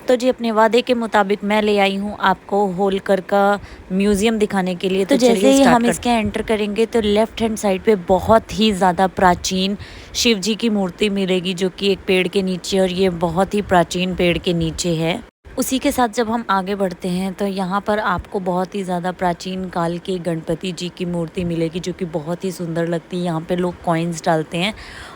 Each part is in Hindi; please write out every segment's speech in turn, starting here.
तो जी अपने वादे के मुताबिक मैं ले आई हूँ आपको होलकर का म्यूज़ियम दिखाने के लिए। तो जैसे ही हम इसके एंटर करेंगे तो लेफ़्ट हैंड साइड पे बहुत ही ज़्यादा प्राचीन शिव जी की मूर्ति मिलेगी, जो कि एक पेड़ के नीचे, और ये बहुत ही प्राचीन पेड़ के नीचे है। उसी के साथ जब हम आगे बढ़ते हैं तो यहाँ पर आपको बहुत ही ज़्यादा प्राचीन काल के गणपति जी की मूर्ति मिलेगी, जो कि बहुत ही सुंदर लगती है। यहाँ पे लोग कॉइन्स डालते हैं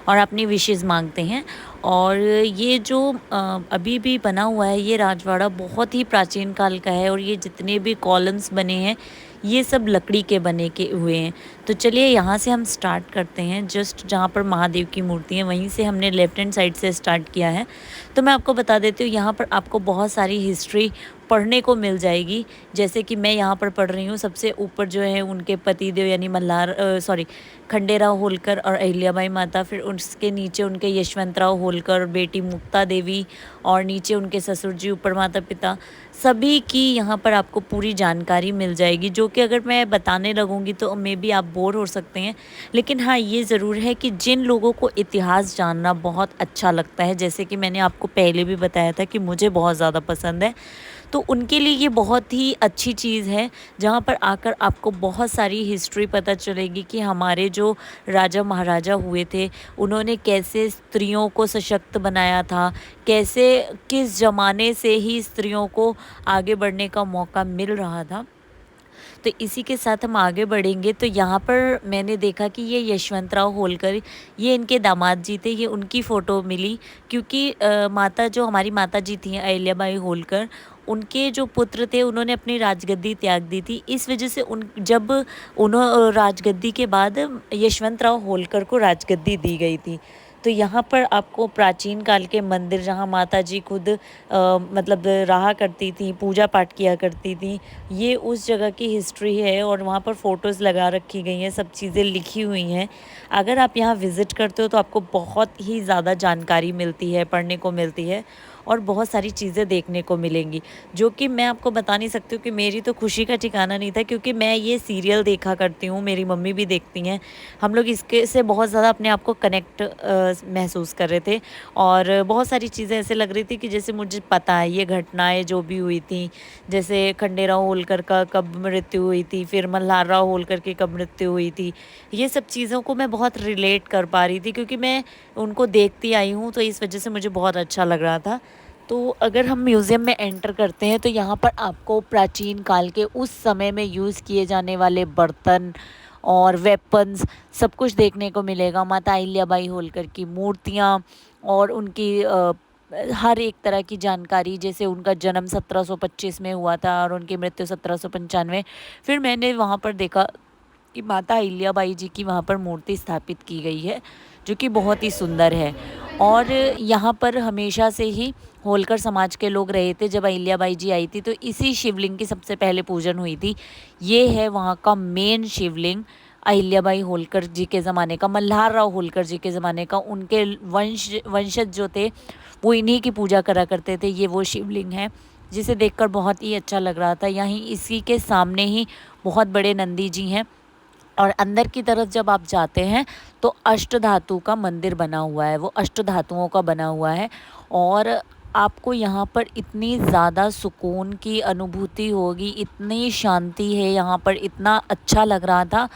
और अपनी विशेज़ मांगते हैं। और ये जो अभी भी बना हुआ है, ये राजवाड़ा बहुत ही प्राचीन काल का है, और ये जितने भी कॉलम्स बने हैं ये सब लकड़ी के बने के हुए हैं। तो चलिए यहाँ से हम स्टार्ट करते हैं। जस्ट जहाँ पर महादेव की मूर्ति है वहीं से हमने लेफ़्ट हैंड साइड से स्टार्ट किया है। तो मैं आपको बता देती हूँ, यहाँ पर आपको बहुत सारी हिस्ट्री पढ़ने को मिल जाएगी। जैसे कि मैं यहाँ पर पढ़ रही हूँ, सबसे ऊपर जो है उनके पतिदेव यानी खंडेराव होलकर और अहिल्याबाई माता, फिर उसके नीचे उनके यशवंतराव होलकर, बेटी मुक्ता देवी, और नीचे उनके ससुर जी, ऊपर माता पिता, सभी की यहाँ पर आपको पूरी जानकारी मिल जाएगी। जो कि अगर मैं बताने लगूँगी तो मे बी आप बोर हो सकते हैं, लेकिन हाँ ये ज़रूर है कि जिन लोगों को इतिहास जानना बहुत अच्छा लगता है, जैसे कि मैंने आपको पहले भी बताया था कि मुझे बहुत ज़्यादा पसंद है, तो उनके लिए ये बहुत ही अच्छी चीज़ है, जहाँ पर आकर आपको बहुत सारी हिस्ट्री पता चलेगी कि हमारे जो राजा महाराजा हुए थे उन्होंने कैसे स्त्रियों को सशक्त बनाया था, कैसे किस ज़माने से ही स्त्रियों को आगे बढ़ने का मौका मिल रहा था। तो इसी के साथ हम आगे बढ़ेंगे तो यहाँ पर मैंने देखा कि ये यशवंतराव होलकर, ये इनके दामाद जी थे, ये उनकी फ़ोटो मिली, क्योंकि माता जो हमारी माता जी थी अहिल्याबाई होलकर, उनके जो पुत्र थे उन्होंने अपनी राजगद्दी त्याग दी थी। इस वजह से राजगद्दी के बाद यशवंतराव होलकर को राजगद्दी दी गई थी। तो यहाँ पर आपको प्राचीन काल के मंदिर, जहाँ माता जी खुद मतलब रहा करती थी, पूजा पाठ किया करती थी, ये उस जगह की हिस्ट्री है, और वहाँ पर फ़ोटोज़ लगा रखी गई हैं, सब चीज़ें लिखी हुई हैं। अगर आप यहाँ विज़िट करते हो तो आपको बहुत ही ज़्यादा जानकारी मिलती है, पढ़ने को मिलती है, और बहुत सारी चीज़ें देखने को मिलेंगी, जो कि मैं आपको बता नहीं सकती हूँ कि मेरी तो खुशी का ठिकाना नहीं था, क्योंकि मैं ये सीरियल देखा करती हूँ, मेरी मम्मी भी देखती हैं। हम लोग इसके से बहुत ज़्यादा अपने आप को कनेक्ट महसूस कर रहे थे, और बहुत सारी चीज़ें ऐसे लग रही थी कि जैसे मुझे पता है ये घटनाएं जो भी हुई थी, जैसे खंडेराव होलकर का कब मृत्यु हुई थी, फिर मल्हारराव होलकर की कब मृत्यु हुई थी, ये सब चीज़ों को मैं बहुत रिलेट कर पा रही थी, क्योंकि मैं उनको देखती आई हूँ, तो इस वजह से मुझे बहुत अच्छा लग रहा था। तो अगर हम म्यूज़ियम में एंटर करते हैं तो यहाँ पर आपको प्राचीन काल के उस समय में यूज़ किए जाने वाले बर्तन और वेपन्स सब कुछ देखने को मिलेगा। माता अहिल्याबाई होलकर की मूर्तियाँ और उनकी हर एक तरह की जानकारी, जैसे उनका जन्म 1725 में हुआ था और उनकी मृत्यु 1795। फिर मैंने वहाँ पर देखा कि माता अहिल्याबाई जी की वहाँ पर मूर्ति स्थापित की गई है, जो कि बहुत ही सुंदर है। और यहाँ पर हमेशा से ही होलकर समाज के लोग रहे थे। जब अहिल्याबाई जी आई थी तो इसी शिवलिंग की सबसे पहले पूजन हुई थी। ये है वहाँ का मेन शिवलिंग, अहिल्याबाई होलकर जी के ज़माने का, मल्हारराव होलकर जी के ज़माने का। उनके वंशज जो थे वो इन्हीं की पूजा करा करते थे। ये वो शिवलिंग है जिसे देखकर बहुत ही अच्छा लग रहा था। यहीं इसी के सामने ही बहुत बड़े नंदी जी हैं, और अंदर की तरफ जब आप जाते हैं तो अष्टधातु का मंदिर बना हुआ है, वो अष्टधातुओं का बना हुआ है। और आपको यहाँ पर इतनी ज़्यादा सुकून की अनुभूति होगी, इतनी शांति है यहाँ पर, इतना अच्छा लग रहा था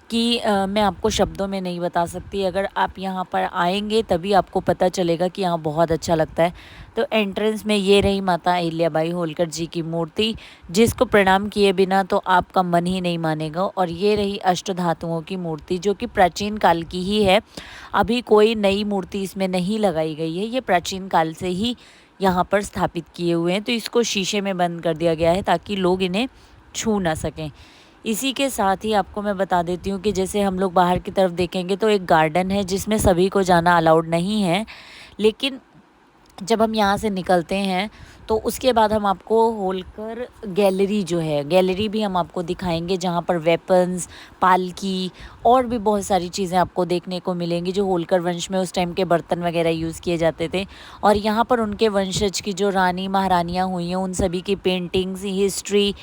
कि मैं आपको शब्दों में नहीं बता सकती। अगर आप यहाँ पर आएंगे तभी आपको पता चलेगा कि यहाँ बहुत अच्छा लगता है। तो एंट्रेंस में ये रही माता अहिल्याबाई होलकर जी की मूर्ति, जिसको प्रणाम किए बिना तो आपका मन ही नहीं मानेगा। और ये रही अष्टधातुओं की मूर्ति, जो कि प्राचीन काल की ही है, अभी कोई नई मूर्ति इसमें नहीं लगाई गई है। ये प्राचीन काल से ही यहाँ पर स्थापित किए हुए हैं। तो इसको शीशे में बंद कर दिया गया है ताकि लोग इन्हें छू ना सकें। इसी के साथ ही आपको मैं बता देती हूँ कि जैसे हम लोग बाहर की तरफ देखेंगे तो एक गार्डन है जिसमें सभी को जाना अलाउड नहीं है, लेकिन जब हम यहाँ से निकलते हैं तो उसके बाद हम आपको होलकर गैलरी जो है, गैलरी भी हम आपको दिखाएंगे, जहाँ पर वेपन्स, पालकी और भी बहुत सारी चीज़ें आपको देखने को मिलेंगी जो होलकर वंश में उस टाइम के बर्तन वगैरह यूज़ किए जाते थे। और यहाँ पर उनके वंशज की जो रानी महारानियाँ हुई हैं उन सभी की पेंटिंग्स, हिस्ट्री,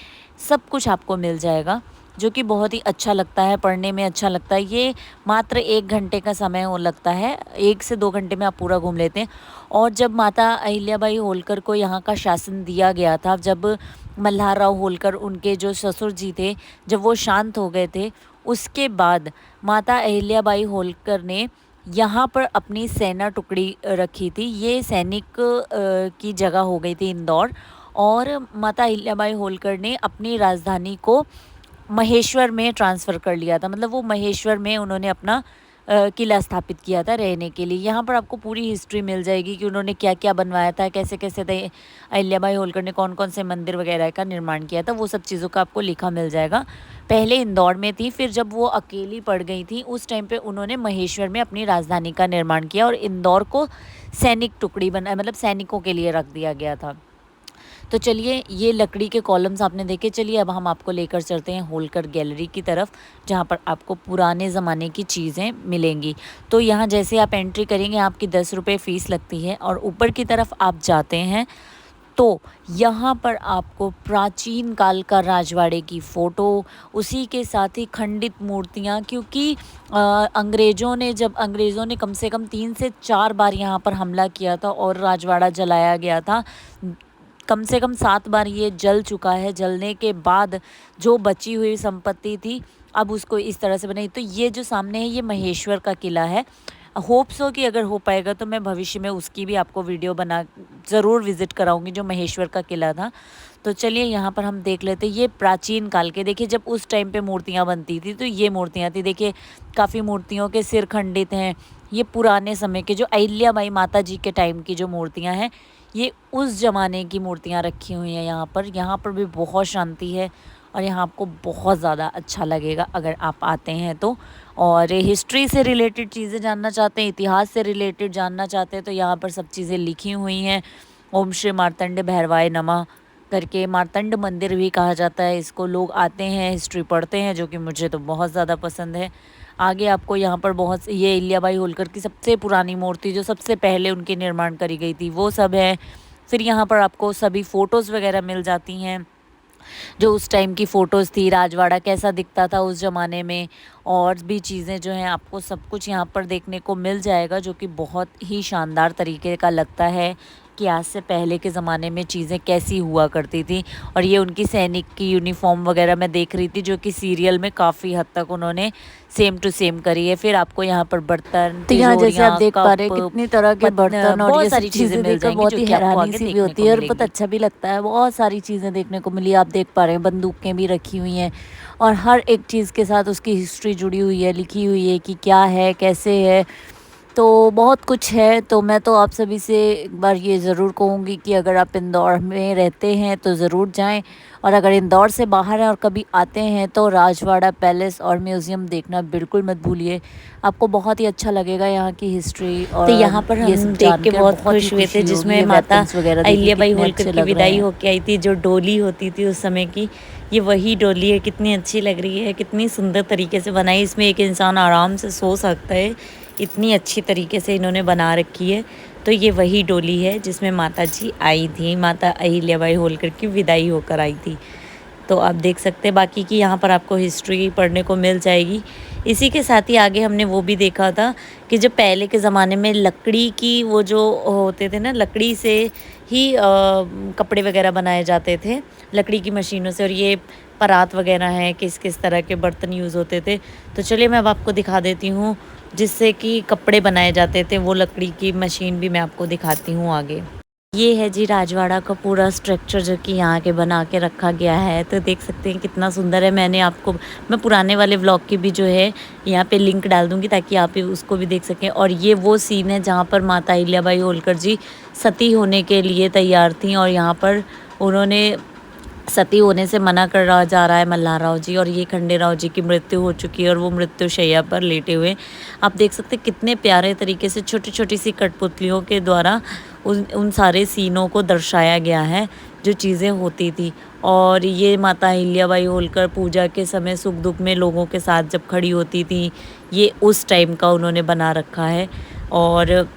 सब कुछ आपको मिल जाएगा। जो कि बहुत ही अच्छा लगता है, पढ़ने में अच्छा लगता है। ये मात्र 1 घंटे का समय हो लगता है, 1 से 2 घंटे में आप पूरा घूम लेते हैं। और जब माता अहिल्याबाई होलकर को यहाँ का शासन दिया गया था, जब मल्हारराव होलकर उनके जो ससुर जी थे, जब वो शांत हो गए थे, उसके बाद माता अहिल्याबाई होलकर ने यहाँ पर अपनी सेना टुकड़ी रखी थी। ये सैनिक की जगह हो गई थी इंदौर। और माता अहिल्याबाई होलकर ने अपनी राजधानी को महेश्वर में ट्रांसफ़र कर लिया था। मतलब वो महेश्वर में उन्होंने अपना किला स्थापित किया था रहने के लिए। यहाँ पर आपको पूरी हिस्ट्री मिल जाएगी कि उन्होंने क्या-क्या बनवाया था, कैसे-कैसे थे अहिल्याबाई होलकर ने कौन-कौन से मंदिर वगैरह का निर्माण किया था, वो सब चीज़ों का आपको लिखा मिल जाएगा। पहले इंदौर में थी, फिर जब वो अकेली पड़ गई थी, उस टाइम पे उन्होंने महेश्वर में अपनी राजधानी का निर्माण किया और इंदौर को सैनिक टुकड़ी बना मतलब सैनिकों के लिए रख दिया गया था। तो चलिए, ये लकड़ी के कॉलम्स आपने देखे। चलिए अब हम आपको लेकर चलते हैं होलकर गैलरी की तरफ, जहाँ पर आपको पुराने ज़माने की चीज़ें मिलेंगी। तो यहाँ जैसे आप एंट्री करेंगे, आपकी 10 रुपये फ़ीस लगती है और ऊपर की तरफ आप जाते हैं तो यहाँ पर आपको प्राचीन काल का राजवाड़े की फ़ोटो, उसी के साथ ही खंडित मूर्तियाँ, क्योंकि अंग्रेज़ों ने कम से कम 3 से 4 बार यहाँ पर हमला किया था और राजवाड़ा जलाया गया था। कम से कम 7 बार ये जल चुका है। जलने के बाद जो बची हुई संपत्ति थी, अब उसको इस तरह से बनाई। तो ये जो सामने है, ये महेश्वर का किला है। होप्स हो कि अगर हो पाएगा तो मैं भविष्य में उसकी भी आपको वीडियो बना ज़रूर विज़िट कराऊंगी, जो महेश्वर का किला था। तो चलिए यहाँ पर हम देख लेते हैं। ये प्राचीन काल के, देखिए जब उस टाइम पे मूर्तियाँ बनती थी तो ये मूर्तियाँ थी। देखिए काफ़ी मूर्तियों के सिर खंडित हैं। ये पुराने समय के, जो अहिल्याबाई माता जी के टाइम की जो मूर्तियाँ हैं, ये उस ज़माने की मूर्तियाँ रखी हुई हैं यहाँ पर। यहाँ पर भी बहुत शांति है और यहाँ आपको बहुत ज़्यादा अच्छा लगेगा अगर आप आते हैं तो। और हिस्ट्री से रिलेटेड चीज़ें जानना चाहते हैं, इतिहास से रिलेटेड जानना चाहते हैं, तो यहाँ पर सब चीज़ें लिखी हुई हैं। ओम श्री मार्तंड भैरवाय नमः करके मार्तंड मंदिर भी कहा जाता है इसको। लोग आते हैं, हिस्ट्री पढ़ते हैं, जो कि मुझे तो बहुत ज़्यादा पसंद है। आगे आपको यहाँ पर ये अहिल्याबाई होलकर की सबसे पुरानी मूर्ति, जो सबसे पहले उनकी निर्माण करी गई थी, वो सब है। फिर यहाँ पर आपको सभी फ़ोटोज़ वगैरह मिल जाती हैं, जो उस टाइम की फ़ोटोज़ थी, राजवाड़ा कैसा दिखता था उस ज़माने में, और भी चीज़ें जो हैं आपको सब कुछ यहाँ पर देखने को मिल जाएगा, जो कि बहुत ही शानदार तरीके का लगता है कि आज से पहले के ज़माने में चीज़ें कैसी हुआ करती थी। और ये उनकी सैनिक की यूनिफ़ॉर्म वगैरह मैं देख रही थी, जो कि सीरियल में काफ़ी हद तक उन्होंने सेम टू सेम करी है। फिर आपको यहाँ पर बर्तन, तो यहाँ जैसे आप देख पा रहे हैं कप, कितनी तरह के बर्तन और बहुत ये सब सारी चीज़ें चीज़ें मिल देखकर जाएंगी, बहुत जो ही कि आपको हैरानी आगे सी भी देखने होती को है और बहुत मिलेंगी। अच्छा भी लगता है। बहुत सारी चीज़ें देखने को मिली, आप देख पा रहे हैं बंदूकें भी रखी हुई हैं और हर एक चीज़ के साथ उसकी हिस्ट्री जुड़ी हुई है, लिखी हुई है कि क्या है, कैसे है। तो बहुत कुछ है। तो मैं तो आप सभी से एक बार ये ज़रूर कहूँगी कि अगर आप इंदौर में रहते हैं तो ज़रूर जाएं, और अगर इंदौर से बाहर हैं और कभी आते हैं तो राजवाड़ा पैलेस और म्यूज़ियम देखना बिल्कुल मत भूलिए। आपको बहुत ही अच्छा लगेगा यहाँ की हिस्ट्री, तो और यहाँ पर ये हम सब देख के जानकर बहुत बहुत ही खुश हुए थे, खुशी होगी। जिसमें ये माता वेपन्स वगैरह देखिए अहिल्याबाई कितने होलकर अच्छे की लग रहे विदाई हैं। होके आई थी, जो डोली होती थी उस समय की, ये वही डोली है। कितनी अच्छी लग रही है, कितनी सुंदर तरीके से बनाई। इसमें एक इंसान आराम से सो सकता है, इतनी अच्छी तरीके से इन्होंने बना रखी है। तो ये वही डोली है जिसमें माता जी आई थी, माता अहिल्याबाई होलकर की विदाई होकर आई थी। तो आप देख सकते हैं बाकी की यहाँ पर आपको हिस्ट्री पढ़ने को मिल जाएगी। इसी के साथ ही आगे हमने वो भी देखा था कि जो पहले के ज़माने में लकड़ी की वो जो होते थे ना, लकड़ी से ही कपड़े वगैरह बनाए जाते थे, लकड़ी की मशीनों से। और ये परात वगैरह हैं, किस किस तरह के बर्तन यूज़ होते थे। तो चलिए मैं अब आपको दिखा देती हूँ जिससे कि कपड़े बनाए जाते थे, वो लकड़ी की मशीन भी मैं आपको दिखाती हूँ आगे। ये है जी राजवाड़ा का पूरा स्ट्रक्चर, जो कि यहाँ के बना के रखा गया है। तो देख सकते हैं कितना सुंदर है। मैं पुराने वाले व्लॉग की भी जो है यहाँ पे लिंक डाल दूँगी, ताकि आप उसको भी देख सकें। और ये वो सीन है जहाँ पर माता अहिल्याबाई होलकर जी सती होने के लिए तैयार थी, और यहाँ पर उन्होंने सती होने से मना कर रहा जा रहा है मल्हारराव जी, और ये खंडेराव जी की मृत्यु हो चुकी है और वो मृत्यु शैया पर लेटे हुए। आप देख सकते हैं कितने प्यारे तरीके से छोटी छोटी सी कठपुतलियों के द्वारा उन सारे सीनों को दर्शाया गया है, जो चीज़ें होती थी। और ये माता अहिल्याबाई होलकर पूजा के समय सुख दुख में लोगों के साथ जब खड़ी होती थी, ये उस टाइम का उन्होंने बना रखा है। और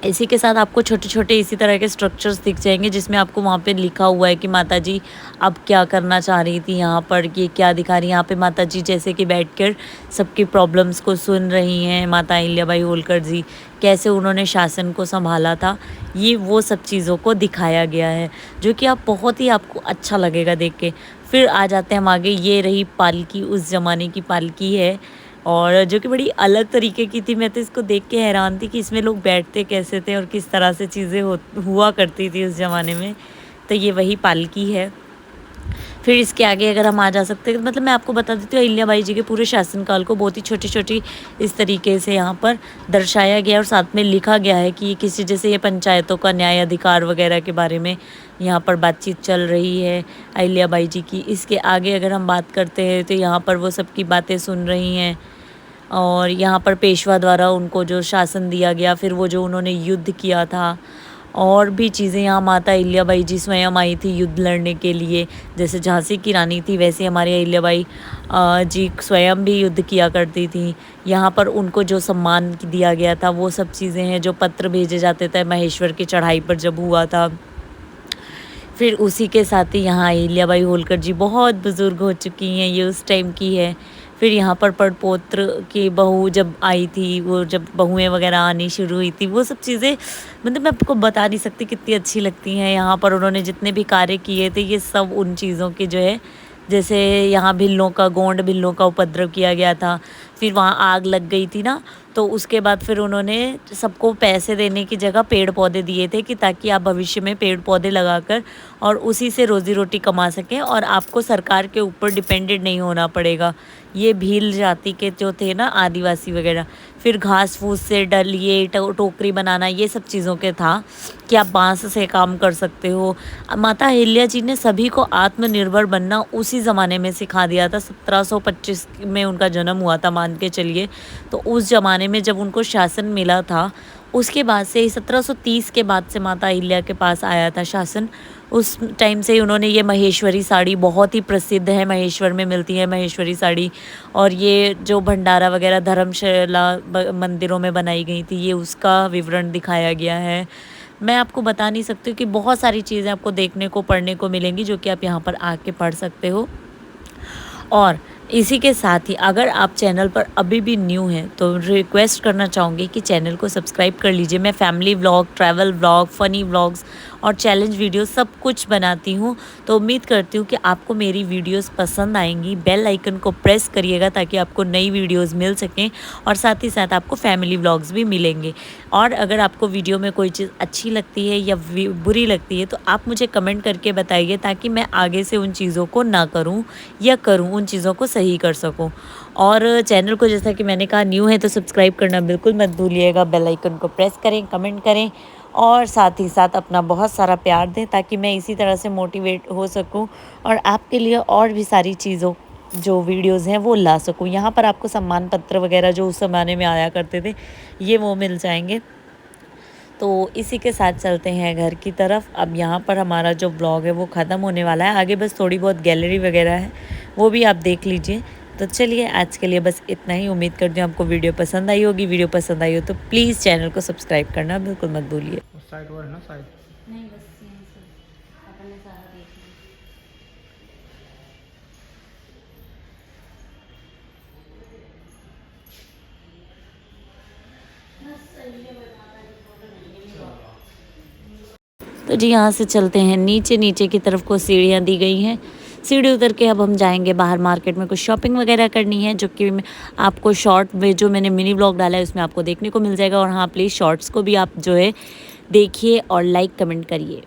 इसी के साथ आपको छोटे-छोटे इसी तरह के स्ट्रक्चर्स दिख जाएँगे जिसमें आपको वहाँ पे लिखा हुआ है कि माताजी अब क्या करना चाह रही थी यहाँ पर, ये क्या दिखा रही हैं। यहाँ पे माताजी जैसे कि बैठकर सबकी प्रॉब्लम्स को सुन रही हैं। माता अहिल्याबाई होलकर जी कैसे उन्होंने शासन को सँभाला था, ये वो सब चीज़ों को दिखाया गया है, जो कि आप बहुत ही आपको अच्छा लगेगा देख के। फिर आ जाते हैं हम आगे, ये रही पालकी, उस ज़माने की पालकी है और जो कि बड़ी अलग तरीके की थी। मैं तो इसको देख के हैरान थी कि इसमें लोग बैठते कैसे थे और किस तरह से चीज़ें हुआ करती थी उस ज़माने में। तो ये वही पालकी है। फिर इसके आगे अगर हम आ जा सकते हैं, मतलब मैं आपको बता देती हूँ अहिल्याबाई जी के पूरे शासनकाल को बहुत ही छोटी-छोटी इस तरीके से यहाँ पर दर्शाया गया और साथ में लिखा गया है कि किसी जैसे ये पंचायतों का न्याय अधिकार वगैरह के बारे में यहाँ पर बातचीत चल रही है अहिल्याबाई जी की। इसके आगे अगर हम बात करते हैं तो यहाँ पर वो सबकी बातें सुन रही हैं और यहाँ पर पेशवा द्वारा उनको जो शासन दिया गया, फिर वो जो उन्होंने युद्ध किया था और भी चीज़ें, यहाँ माता अहिल्याबाई जी स्वयं आई थी युद्ध लड़ने के लिए। जैसे झांसी की रानी थी वैसे हमारी अहिल्याबाई जी स्वयं भी युद्ध किया करती थी। यहाँ पर उनको जो सम्मान दिया गया था वो सब चीज़ें हैं, जो पत्र भेजे जाते थे महेश्वर की चढ़ाई पर जब हुआ था। फिर उसी के साथ ही यहाँ अहिल्याबाई होलकर जी बहुत बुज़ुर्ग हो चुकी हैं, ये उस टाइम की है। फिर यहाँ पर पड़पोत्र की बहू जब आई थी, वो जब बहुएँ वगैरह आनी शुरू हुई थी, वो सब चीज़ें मतलब मैं आपको बता नहीं सकती कितनी अच्छी लगती हैं। यहाँ पर उन्होंने जितने भी कार्य किए थे ये सब उन चीज़ों की जो है, जैसे यहाँ भिल्लों का, गोंड भिल्लों का उपद्रव किया गया था, फिर वहाँ आग लग गई थी ना, तो उसके बाद फिर उन्होंने सबको पैसे देने की जगह पेड़ पौधे दिए थे कि ताकि आप भविष्य में पेड़ पौधे लगाकर और उसी से रोज़ी रोटी कमा सकें और आपको सरकार के ऊपर डिपेंडेंट नहीं होना पड़ेगा। ये भील जाति के जो थे ना आदिवासी वगैरह। फिर घास फूस से डलिए टोकरी बनाना, ये सब चीज़ों के था कि आप बांस से काम कर सकते हो। माता अहिल्या जी ने सभी को आत्मनिर्भर बनना उसी ज़माने में सिखा दिया था। 1725 में उनका जन्म हुआ था मान के चलिए, तो उस ज़माने में जब उनको शासन मिला था उसके बाद से ही 1730 के बाद से माता अहिल्या के पास आया था शासन। उस टाइम से ही उन्होंने ये महेश्वरी साड़ी, बहुत ही प्रसिद्ध है, महेश्वर में मिलती है महेश्वरी साड़ी, और ये जो भंडारा वगैरह धर्मशाला मंदिरों में बनाई गई थी, ये उसका विवरण दिखाया गया है। मैं आपको बता नहीं सकती कि बहुत सारी चीज़ें आपको देखने को पढ़ने को मिलेंगी जो कि आप यहाँ पर आके पढ़ सकते हो। और इसी के साथ ही अगर आप चैनल पर अभी भी न्यू हैं तो रिक्वेस्ट करना चाहूँगी कि चैनल को सब्सक्राइब कर लीजिए। मैं family vlog, travel vlog, funny vlogs और चैलेंज वीडियो सब कुछ बनाती हूँ, तो उम्मीद करती हूँ कि आपको मेरी वीडियोस पसंद आएंगी। बेल आइकन को प्रेस करिएगा ताकि आपको नई वीडियोस मिल सकें और साथ ही साथ आपको फैमिली व्लॉग्स भी मिलेंगे। और अगर आपको वीडियो में कोई चीज़ अच्छी लगती है या बुरी लगती है तो आप मुझे कमेंट करके बताइए ताकि मैं आगे से उन चीज़ों को ना करूँ या करूँ, उन चीज़ों को सही कर सकूँ। और चैनल को जैसा कि मैंने कहा न्यू है तो सब्सक्राइब करना बिल्कुल मत भूलिएगा। बेल आइकन को प्रेस करें, कमेंट करें और साथ ही साथ अपना बहुत सारा प्यार दें ताकि मैं इसी तरह से मोटिवेट हो सकूं और आपके लिए और भी सारी चीज़ों जो वीडियोस हैं वो ला सकूं। यहाँ पर आपको सम्मान पत्र वगैरह जो उस ज़माने में आया करते थे ये वो मिल जाएंगे। तो इसी के साथ चलते हैं घर की तरफ। अब यहाँ पर हमारा जो ब्लॉग है वो ख़त्म होने वाला है, आगे बस थोड़ी बहुत गैलरी वगैरह है वो भी आप देख लीजिए। तो चलिए आज के लिए बस इतना ही। उम्मीद करती हूँ आपको वीडियो पसंद आई होगी। वीडियो पसंद आई हो तो प्लीज़ चैनल को सब्सक्राइब करना बिल्कुल मत भूलिए। साइड और है ना साइड। नहीं, बस यहीं से अपन ने सारा देख लिया। तो जी यहाँ से चलते हैं नीचे। नीचे की तरफ को सीढ़ियाँ दी गई हैं, सीढ़ी उतर के अब हम जाएंगे बाहर मार्केट में, कुछ शॉपिंग वगैरह करनी है जो कि आपको शॉर्ट में जो मैंने मिनी ब्लॉग डाला है उसमें आपको देखने को मिल जाएगा। और हाँ प्लीज़ शॉर्ट्स को भी आप जो है देखिए और लाइक कमेंट करिए।